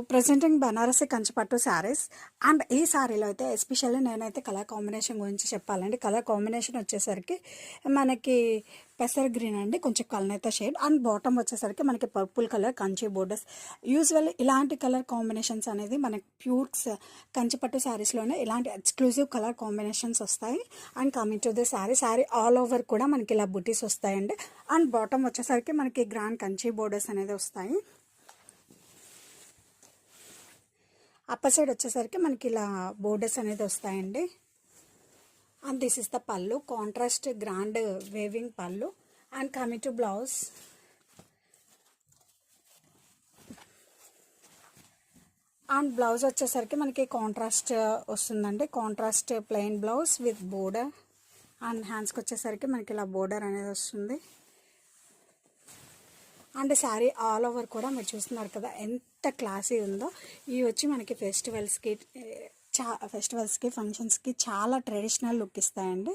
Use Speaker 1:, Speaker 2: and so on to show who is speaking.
Speaker 1: Presenting Banarasi Kanchipattu saris. And ఈ శారీలో అయితే ఎస్పెషల్లీ నేనైతే కలర్ కాంబినేషన్ గురించి చెప్పాలండి. కలర్ కాంబినేషన్ వచ్చేసరికి మనకి పెసర్ గ్రీన్ అండి, కొంచెం కల్నేత షేడ్. అండ్ బాటమ్ వచ్చేసరికి మనకి purple colour Kanchi borders. Usually ఇలాంటి కలర్ కాంబినేషన్స్ అనేది మనకి ప్యూర్స్ కంచిపట్టు శారీస్లోనే ఇలాంటి ఎక్స్క్లూజివ్ కలర్ కాంబినేషన్స్ వస్తాయి. And coming to the sari all over కూడా మనకి ఇలా బుటీస్ వస్తాయండి. అండ్ బాటమ్ వచ్చేసరికి మనకి గ్రాండ్ కంచి బోర్డర్స్ అనేది వస్తాయి. అప్పర్ సైడ్ వచ్చేసరికి మనకి ఇలా బోర్డర్స్ అనేది వస్తాయండి. అండ్ దిస్ ఇస్ ద పళ్ళు, కాంట్రాస్ట్ గ్రాండ్ వేవింగ్ పళ్ళు. And coming to blouse, and blouse వచ్చేసరికి మనకి కాంట్రాస్ట్ వస్తుందండి. Contrast plain blouse with border. And హ్యాండ్స్కి వచ్చేసరికి మనకి ఇలా బోర్డర్ అనేది వస్తుంది. అండ్ శారీ ఆల్ ఓవర్ కూడా మీరు చూస్తున్నారు కదా ఎంత క్లాసీ ఉందో. ఇవి వచ్చి మనకి ఫెస్టివల్స్కి ఫంక్షన్స్కి చాలా ట్రెడిషనల్ లుక్ ఇస్తాయండి.